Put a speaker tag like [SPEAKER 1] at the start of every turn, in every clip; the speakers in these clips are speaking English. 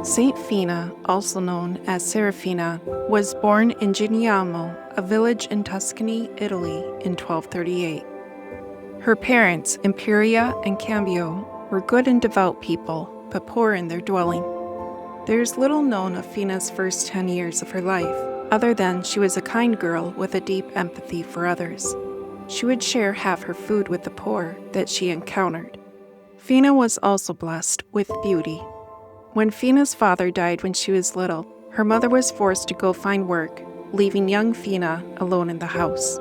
[SPEAKER 1] St.Fina, also known as Seraphina, was born in Giniamo, a village in Tuscany, Italy, in 1238. Her parents, Imperia and Cambio, were good and devout people, but poor in their dwelling. There is little known of Fina's first 10 years of her life, other than she was a kind girl with a deep empathy for others. She would share half her food with the poor that she encountered. Fina was also blessed with beauty. When Fina's father died when she was little, her mother was forced to go find work, leaving young Fina alone in the house.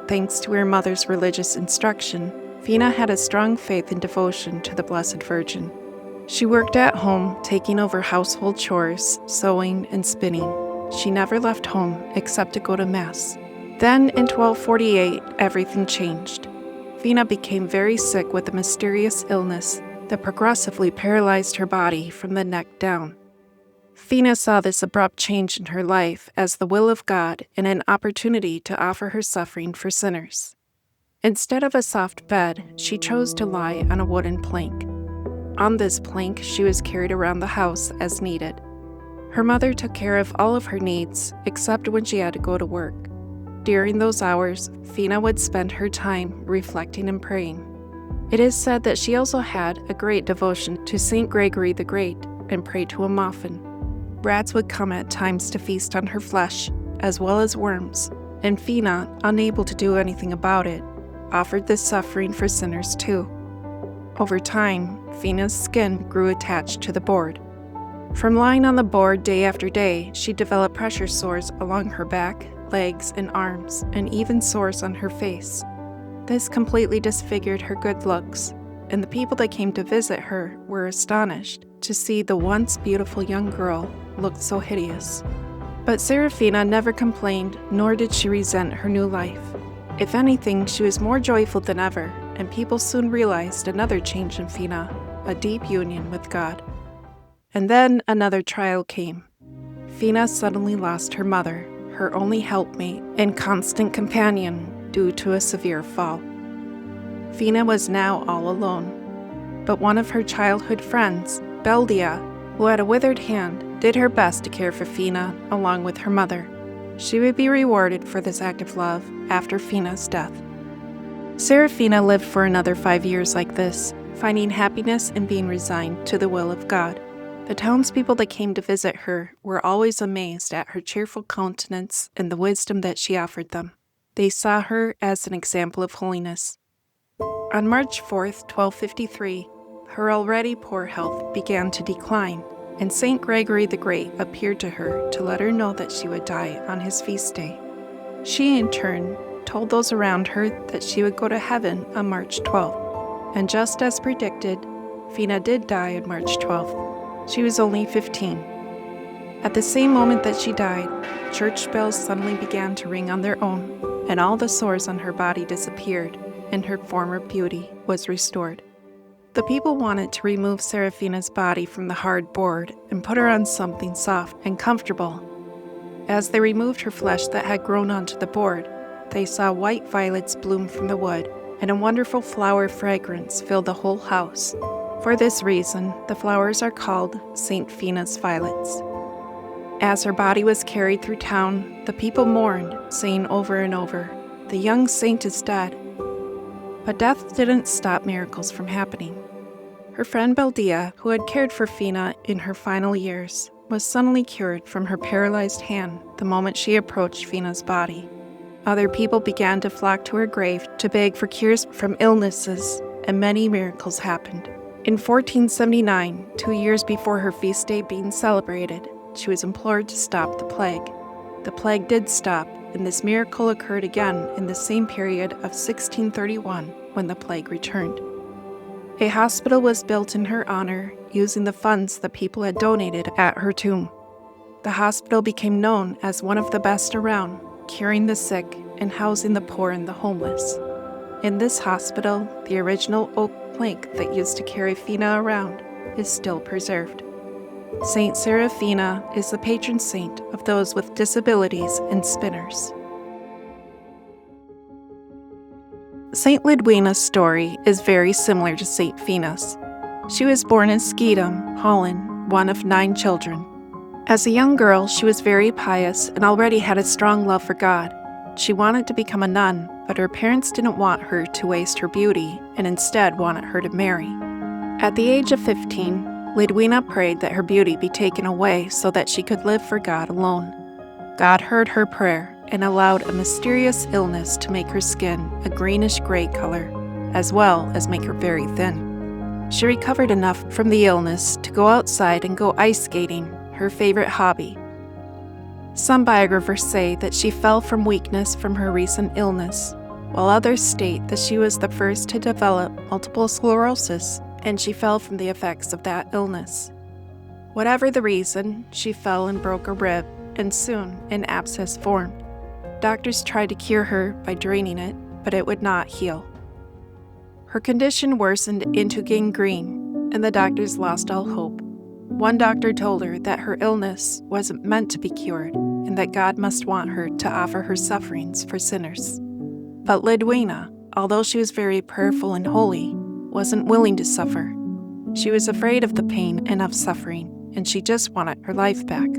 [SPEAKER 1] Thanks to her mother's religious instruction, Fina had a strong faith and devotion to the Blessed Virgin. She worked at home, taking over household chores, sewing, and spinning. She never left home except to go to Mass. Then, in 1248, everything changed. Fina became very sick with a mysterious illness that progressively paralyzed her body from the neck down. Fina saw this abrupt change in her life as the will of God and an opportunity to offer her suffering for sinners. Instead of a soft bed, she chose to lie on a wooden plank. On this plank, she was carried around the house as needed. Her mother took care of all of her needs, except when she had to go to work. During those hours, Fina would spend her time reflecting and praying. It is said that she also had a great devotion to St. Gregory the Great and prayed to him often. Rats would come at times to feast on her flesh, as well as worms, and Fina, unable to do anything about it, offered this suffering for sinners too. Over time, Fina's skin grew attached to the board. From lying on the board day after day, she developed pressure sores along her back, legs, and arms, and even sores on her face. This completely disfigured her good looks, and the people that came to visit her were astonished to see the once beautiful young girl look so hideous. But Seraphina never complained, nor did she resent her new life. If anything, she was more joyful than ever, and people soon realized another change in Fina, a deep union with God. And then another trial came. Fina suddenly lost her mother, her only helpmate and constant companion, due to a severe fall. Fina was now all alone, but one of her childhood friends, Beldia, who had a withered hand, did her best to care for Fina along with her mother. She would be rewarded for this act of love after Fina's death. Seraphina lived for another 5 years like this, finding happiness in being resigned to the will of God. The townspeople that came to visit her were always amazed at her cheerful countenance and the wisdom that she offered them. They saw her as an example of holiness. On March 4th, 1253, her already poor health began to decline, and St. Gregory the Great appeared to her to let her know that she would die on his feast day. She, in turn, told those around her that she would go to heaven on March 12th, and just as predicted, Fina did die on March 12th. She was only 15. At the same moment that she died, church bells suddenly began to ring on their own, and all the sores on her body disappeared, and her former beauty was restored. The people wanted to remove Seraphina's body from the hard board and put her on something soft and comfortable. As they removed her flesh that had grown onto the board, they saw white violets bloom from the wood, and a wonderful flower fragrance filled the whole house. For this reason, the flowers are called St. Fina's violets. As her body was carried through town, the people mourned, saying over and over, "The young saint is dead." But death didn't stop miracles from happening. Her friend Beldia, who had cared for Fina in her final years, was suddenly cured from her paralyzed hand the moment she approached Fina's body. Other people began to flock to her grave to beg for cures from illnesses, and many miracles happened. In 1479, 2 years before her feast day being celebrated, she was implored to stop the plague. The plague did stop, and this miracle occurred again in the same period of 1631 when the plague returned. A hospital was built in her honor using the funds that people had donated at her tomb. The hospital became known as one of the best around, curing the sick and housing the poor and the homeless. In this hospital, the original oak plank that used to carry Fina around is still preserved. Saint Seraphina is the patron saint of those with disabilities and spinners. Saint Lidwina's story is very similar to Saint Fina's. She was born in Schiedam, Holland, one of 9 children. As a young girl, she was very pious and already had a strong love for God. She wanted to become a nun, but her parents didn't want her to waste her beauty and instead wanted her to marry. At the age of 15, Lidwina prayed that her beauty be taken away so that she could live for God alone. God heard her prayer and allowed a mysterious illness to make her skin a greenish-gray color, as well as make her very thin. She recovered enough from the illness to go outside and go ice skating, her favorite hobby. Some biographers say that she fell from weakness from her recent illness, while others state that she was the first to develop multiple sclerosis and she fell from the effects of that illness. Whatever the reason, she fell and broke a rib, and soon an abscess formed. Doctors tried to cure her by draining it, but it would not heal. Her condition worsened into gangrene, and the doctors lost all hope. One doctor told her that her illness wasn't meant to be cured, and that God must want her to offer her sufferings for sinners. But Lidwina, although she was very prayerful and holy, wasn't willing to suffer. She was afraid of the pain and of suffering, and she just wanted her life back.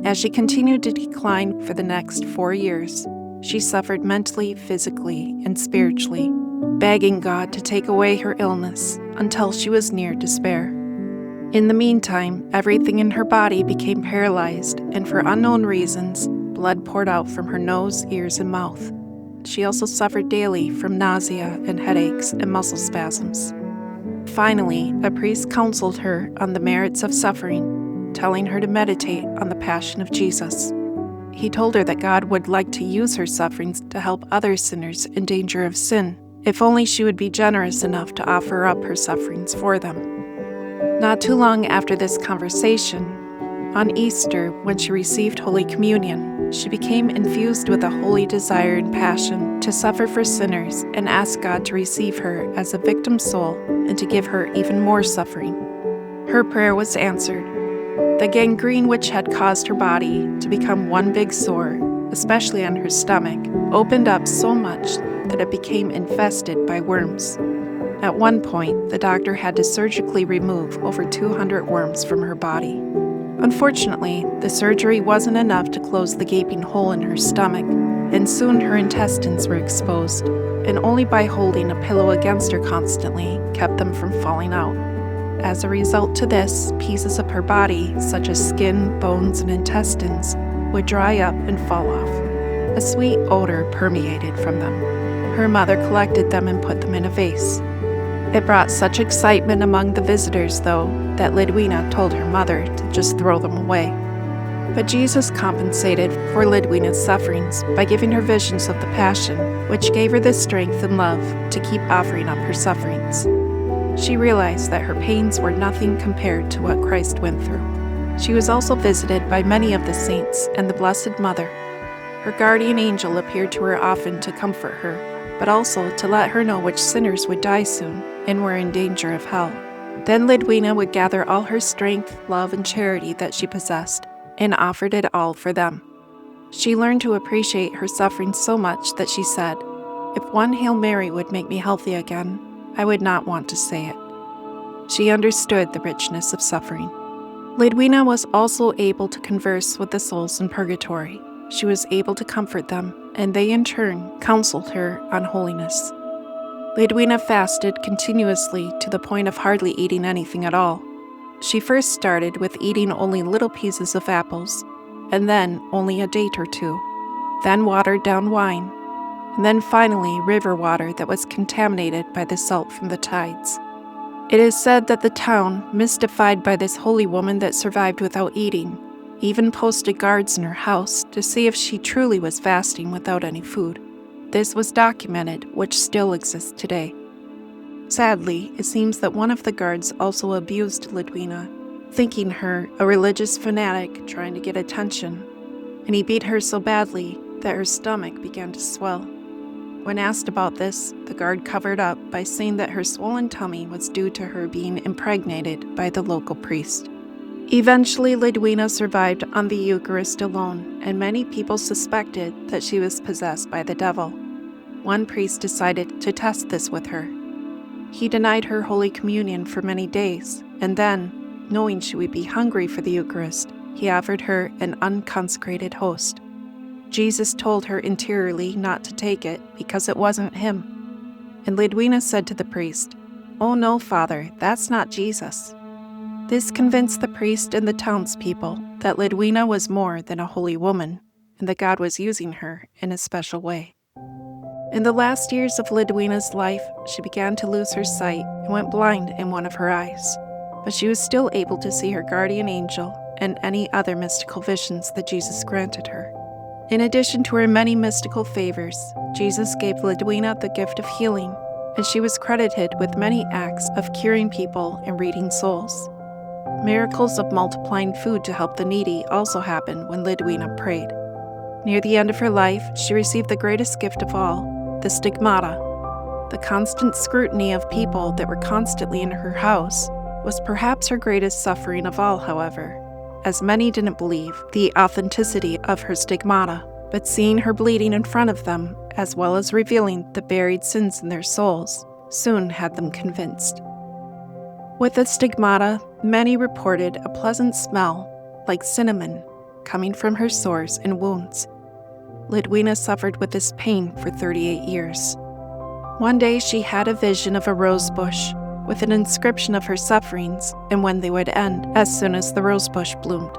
[SPEAKER 1] As she continued to decline for the next 4 years, she suffered mentally, physically, and spiritually, begging God to take away her illness until she was near despair. In the meantime, everything in her body became paralyzed, and for unknown reasons, blood poured out from her nose, ears, and mouth. She also suffered daily from nausea and headaches and muscle spasms. Finally, a priest counseled her on the merits of suffering, telling her to meditate on the passion of Jesus. He told her that God would like to use her sufferings to help other sinners in danger of sin, if only she would be generous enough to offer up her sufferings for them. Not too long after this conversation, on Easter, when she received Holy Communion, she became infused with a holy desire and passion to suffer for sinners and asked God to receive her as a victim soul and to give her even more suffering. Her prayer was answered. The gangrene which had caused her body to become one big sore, especially on her stomach, opened up so much that it became infested by worms. At one point, the doctor had to surgically remove over 200 worms from her body. Unfortunately, the surgery wasn't enough to close the gaping hole in her stomach, and soon her intestines were exposed, and only by holding a pillow against her constantly kept them from falling out. As a result to this, pieces of her body, such as skin, bones, and intestines, would dry up and fall off. A sweet odor permeated from them. Her mother collected them and put them in a vase. It brought such excitement among the visitors, though, that Lidwina told her mother to just throw them away. But Jesus compensated for Lidwina's sufferings by giving her visions of the Passion, which gave her the strength and love to keep offering up her sufferings. She realized that her pains were nothing compared to what Christ went through. She was also visited by many of the saints and the Blessed Mother. Her guardian angel appeared to her often to comfort her, but also to let her know which sinners would die soon and were in danger of hell. Then Lidwina would gather all her strength, love, and charity that she possessed and offered it all for them. She learned to appreciate her suffering so much that she said, "If one Hail Mary would make me healthy again, I would not want to say it." She understood the richness of suffering. Lidwina was also able to converse with the souls in purgatory. She was able to comfort them, and they in turn counseled her on holiness. Lidwina fasted continuously to the point of hardly eating anything at all. She first started with eating only little pieces of apples, and then only a date or two, then watered down wine, and then finally river water that was contaminated by the salt from the tides. It is said that the town, mystified by this holy woman that survived without eating, even posted guards in her house to see if she truly was fasting without any food. This was documented, which still exists today. Sadly, it seems that one of the guards also abused Lidwina, thinking her a religious fanatic trying to get attention, and he beat her so badly that her stomach began to swell. When asked about this, the guard covered up by saying that her swollen tummy was due to her being impregnated by the local priest. Eventually, Lidwina survived on the Eucharist alone, and many people suspected that she was possessed by the devil. One priest decided to test this with her. He denied her Holy Communion for many days, and then, knowing she would be hungry for the Eucharist, he offered her an unconsecrated host. Jesus told her interiorly not to take it because it wasn't him. And Lidwina said to the priest, "Oh no, Father, that's not Jesus." This convinced the priest and the townspeople that Lidwina was more than a holy woman, and that God was using her in a special way. In the last years of Lidwina's life, she began to lose her sight and went blind in one of her eyes, but she was still able to see her guardian angel and any other mystical visions that Jesus granted her. In addition to her many mystical favors, Jesus gave Lidwina the gift of healing, and she was credited with many acts of curing people and reading souls. Miracles of multiplying food to help the needy also happened when Lidwina prayed. Near the end of her life, she received the greatest gift of all, the stigmata. The constant scrutiny of people that were constantly in her house was perhaps her greatest suffering of all, however, as many didn't believe the authenticity of her stigmata, but seeing her bleeding in front of them, as well as revealing the buried sins in their souls, soon had them convinced. With the stigmata, many reported a pleasant smell, like cinnamon, coming from her sores and wounds. Lidwina suffered with this pain for 38 years. One day she had a vision of a rose bush with an inscription of her sufferings and when they would end as soon as the rose bush bloomed.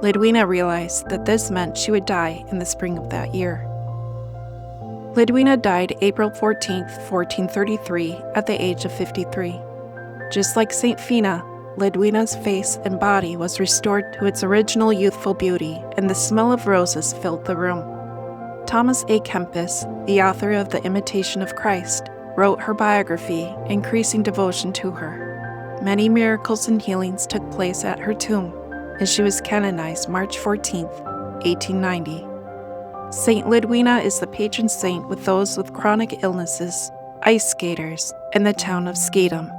[SPEAKER 1] Lidwina realized that this meant she would die in the spring of that year. Lidwina died April 14, 1433, at the age of 53. Just like St.Fina, Lidwina's face and body was restored to its original youthful beauty, and the smell of roses filled the room. Thomas A. Kempis, the author of The Imitation of Christ, wrote her biography, increasing devotion to her. Many miracles and healings took place at her tomb, and she was canonized March 14, 1890. Saint Lidwina is the patron saint with those with chronic illnesses, ice skaters, and the town of Skatum.